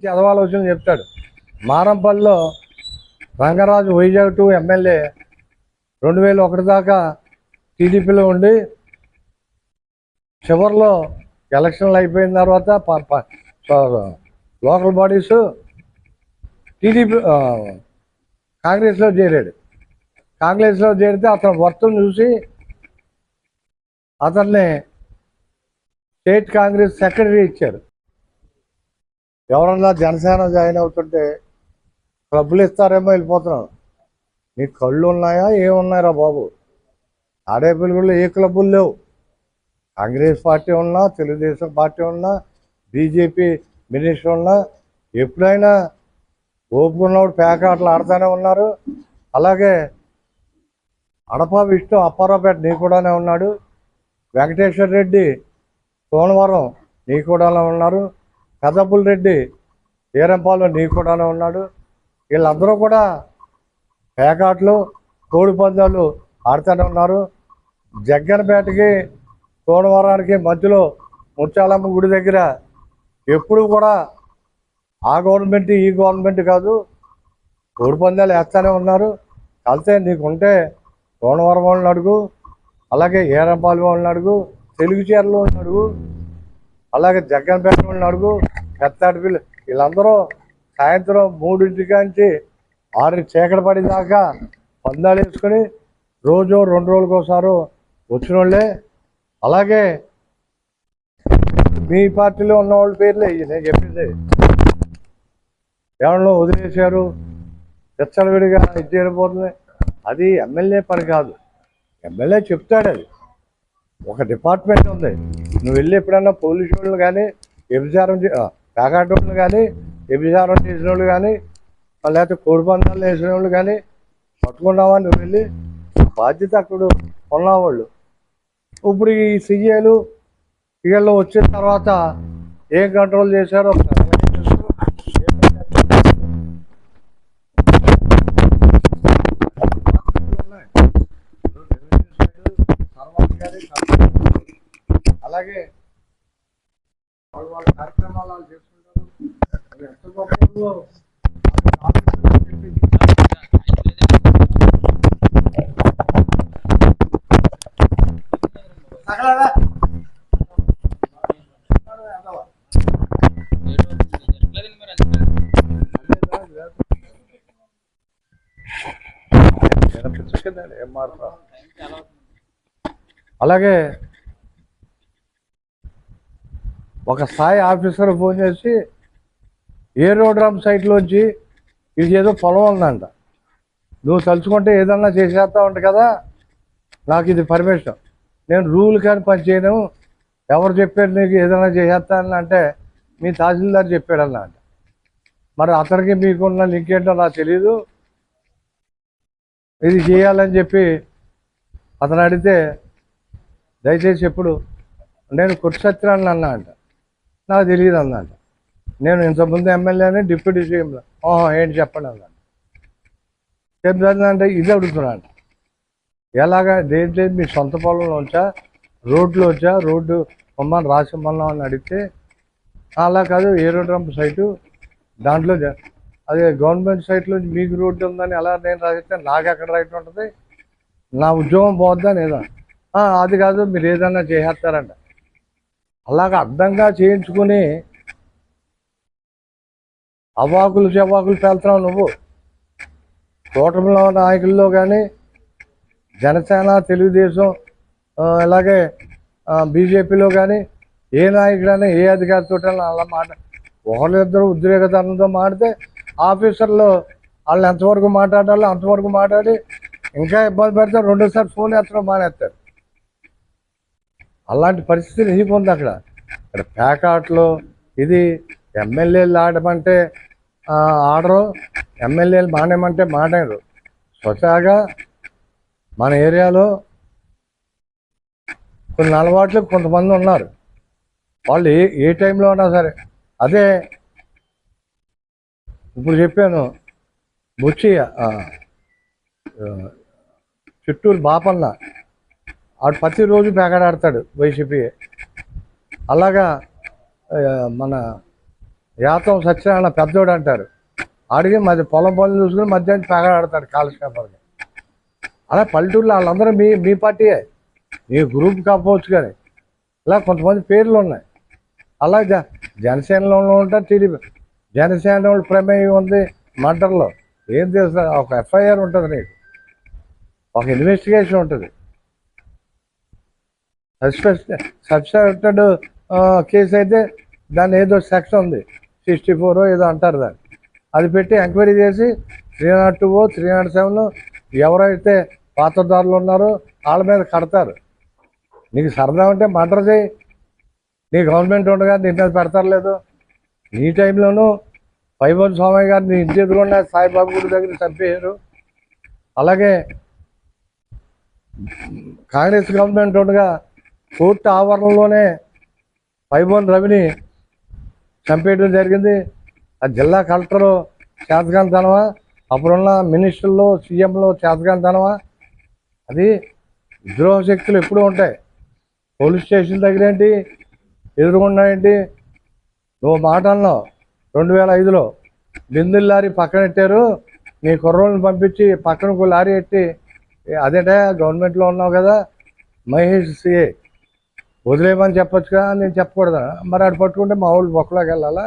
చదవాలోచన చెప్తాడు. మారంపల్లిలో రంగరాజు వైజాగ్ 2 ఎమ్మెల్యే 2001 దాకా టీడీపీలో ఉండి చివరిలో ఎలక్షన్లు అయిపోయిన తర్వాత లోకల్ బాడీస్ టీడీపీ కాంగ్రెస్లో చేరాడు. కాంగ్రెస్లో చేరితే అతను వర్తను చూసి అతన్ని స్టేట్ కాంగ్రెస్ సెక్రటరీ ఇచ్చారు. ఎవరన్నా జనసేన జాయిన్ అవుతుంటే క్లబ్బులు ఇస్తారేమో వెళ్ళిపోతున్నాను. నీకు కళ్ళు ఉన్నాయా ఏమున్నాయరా బాబు? తాడేపల్లిగూడలో ఏ క్లబ్బులు లేవు. కాంగ్రెస్ పార్టీ ఉన్నా, తెలుగుదేశం పార్టీ ఉన్నా, బీజేపీ మినిస్టర్ ఉన్నా ఎప్పుడైనా ఓపుకున్నప్పుడు పేకాటలు ఆడుతూనే ఉన్నారు. అలాగే అడప విష్ణు అప్పారావుపేట నీ కూడానే ఉన్నాడు. వెంకటేశ్వర రెడ్డి సోమవారం నీ కూడానే ఉన్నారు. కదపుల్ రెడ్డి వీరంపాలెం నీ కూడానే ఉన్నాడు. వీళ్ళందరూ కూడా పేకాట్లు కోడి పందాలు ఆడుతూనే ఉన్నారు. జగ్గనపేటకి సోమవారానికి మధ్యలో ముత్యాలమ్మ గుడి దగ్గర ఎప్పుడు కూడా ఆ గవర్నమెంట్ ఈ గవర్నమెంట్ కాదు, కోడి పందాలు వేస్తూనే ఉన్నారు. కలితే నీకుంటే సోమవారం వాళ్ళని అడుగు, అలాగే ఏరంపాలెం వాళ్ళని అడుగు, తెలుగు చీరలు వాళ్ళని అడుగు, అలాగే జగ్గనపేట వాళ్ళని అడుగు, పెద్దాడిపిల్లి వీళ్ళందరూ సాయంత్రం 3 నుంచి 6 చీకటి పడేదాకా పందాలు వేసుకొని రోజు 2 రోజులకు ఒకసారి వచ్చిన వాళ్ళే. అలాగే మీ పార్టీలో ఉన్న వాళ్ళ పేర్లే నేను చెప్పింది. ఎవరిలో వదిలేశారు, విడిగా ఇచ్చేయబోతుంది. అది ఎమ్మెల్యే పని కాదు. ఎమ్మెల్యే చెప్తాడు, అది ఒక డిపార్ట్మెంట్ ఉంది. నువ్వు వెళ్ళి ఎప్పుడన్నా పోలీసు వాళ్ళు కానీ వ్యభిచారం పేకాట వాళ్ళు కానీ వ్యభిచారం చేసిన వాళ్ళు కానీ లేకపోతే కోడి పందాలు వేసిన వాళ్ళు కానీ పట్టుకున్నావా, నువ్వు వెళ్ళి బాధ్యత అక్కడ ఉన్నవాళ్ళు. ఇప్పుడు ఈ సీఏలు సీఏల్లో వచ్చిన తర్వాత ఏం కంట్రోల్ చేశారో అలాగే వాళ్ళ కార్యక్రమాలు వాళ్ళు చేసుకుంటారు. ఎంత గొప్ప అలాగే ఒక స్థాయి ఆఫీసర్ ఫోన్ చేసి ఏరోడ్రమ్ సైట్లోంచి ఇది ఏదో పొలం ఉందంట, నువ్వు తలుచుకుంటే ఏదన్నా చేసేస్తా ఉంట కదా, నాకు ఇది పర్మిషన్, నేను రూల్ కానీ పని చేయను, ఎవరు చెప్పారు నీకు ఏదైనా చేసేస్తానని అంటే మీ తహసీల్దార్ చెప్పాడన్నా అంట. మరి అతనికి మీకున్న లింక్ ఏంటో నాకు తెలీదు, ఇది చేయాలని చెప్పి అతను అడిగితే దయచేసి ఎప్పుడు నేను కుట్సత్యాన్ని అన్నా అంట, నాకు తెలియదు అన్నా అంట. నేను ఇంతకుముందు ఎమ్మెల్యేని డిప్యూటీ సీఎంలో ఏంటి చెప్పండి అన్నాను. చెప్తానంటే ఇది అడుగుతున్నాను, ఎలాగా దేంట్లో మీ సొంత పొలంలోంచా రోడ్లోంచా రోడ్డు పొమ్మని రాసిమ్మన్నాం అని అడిగితే అలా కాదు ఏరోడ్రమ్ సైటు దాంట్లో అదే గవర్నమెంట్ సైట్లో మీకు రోడ్డు ఉందని ఎలా నేను రాసిస్తే నాకు ఎక్కడ రైట్ ఉంటుంది, నా ఉద్యోగం పోద్దా లేదా, అది కాదు మీరు ఏదన్నా చేసేస్తారంట. అలాగ అడ్డంగా చేయించుకుని అవాకులు చెవాకులు పేలుతున్నావు నువ్వు. కూటమిలో నాయకుల్లో కానీ జనసేన తెలుగుదేశం అలాగే బీజేపీలో కానీ ఏ నాయకుడైనా ఏ అధికారితో అలా మాట ఒకరిద్దరు ఉద్రేకతనంతో మాడితే ఆఫీసర్లు వాళ్ళు ఎంతవరకు మాట్లాడాలో అంతవరకు మాట్లాడి ఇంకా ఇబ్బంది పెడితే రెండోసారి ఫోన్ ఎత్తడం మానేస్తారు. అలాంటి పరిస్థితి నిలిపోంది అక్కడ. ఇక్కడ పేకాట్లో ఇది ఎమ్మెల్యేలు ఆడమంటే ఆడరు, ఎమ్మెల్యేలు మానేమంటే మానేరు. స్వతహాగా మన ఏరియాలో కొన్ని అలవాట్లు కొంతమంది ఉన్నారు, వాళ్ళు ఏ టైంలో ఉన్నా సరే. అదే ఇప్పుడు చెప్పాను, బుచ్చి చిట్టూరు బాపన్న ఆడు ప్రతిరోజు పేకాడాడతాడు వైసీపీ. అలాగా మన యాతం సత్యనారాయణ పెద్దోడు అంటారు. ఆడికి మధ్య పొలం పనులు చూసుకుని మధ్యాహ్నం పెగడాడతాడు కాలక్షేపాలకి. అలా పల్లెటూరులో వాళ్ళందరూ మీ మీ పార్టీయే, మీ గ్రూప్ కాకపోవచ్చు. కానీ ఇలా కొంతమంది పేర్లు ఉన్నాయి. అలా జనసేనలో ఉంటారు, టీడీపీ. జనసేన వాళ్ళు ప్రమేయం ఉంది మర్డర్లో. ఏం తెలుసు? ఒక ఎఫ్ఐఆర్ ఉంటుంది, నీకు ఒక ఇన్వెస్టిగేషన్ ఉంటుంది. సస్పెక్టెడ్ కేసు అయితే దాన్ని ఏదో సెక్షన్ ఉంది, 64 ఏదో అంటారు దాన్ని. అది పెట్టి ఎంక్వైరీ చేసి 302 307 ఎవరైతే పాత్రదారులు ఉన్నారో వాళ్ళ మీద కడతారు. నీకు సరదా ఉంటే మర్డర్ చేయి, నీ గవర్నమెంట్ ఉండగా నీ మీద పెడతారు. లేదు, ఈ టైంలోనూ పైబోన్ స్వామి గారు నీ ఇంటి ఎదురున్న సాయిబాబు గుడి దగ్గర చంపేశారు. అలాగే కాంగ్రెస్ గవర్నమెంట్ ఉండగా కోర్టు ఆవరణలోనే పైబోన్ రవిని చంపేయడం జరిగింది. ఆ జిల్లా కలెక్టరు చేతకానితనమా, అప్పుడున్న మినిస్టర్లు సీఎంలు చేతకానితనమా? అది విద్రోహ శక్తులు ఎప్పుడూ ఉంటాయి. పోలీస్ స్టేషన్ దగ్గర ఏంటి, ఎదురుకుండా ఏంటి? నువ్వు మాట అన్నావు 2005లో బిందుల లారీ పక్కన పెట్టారు, నీ కుర్రోళ్ళని పంపించి పక్కన లారీ ఎట్టి, అదేంటే గవర్నమెంట్లో ఉన్నావు కదా మహేష్ సిఏ వదిలేయమని చెప్పొచ్చుగా, నేను చెప్పకూడదా? మరి ఆడు పట్టుకుంటే మా వాళ్ళు బొక్కలోకి వెళ్ళాలా?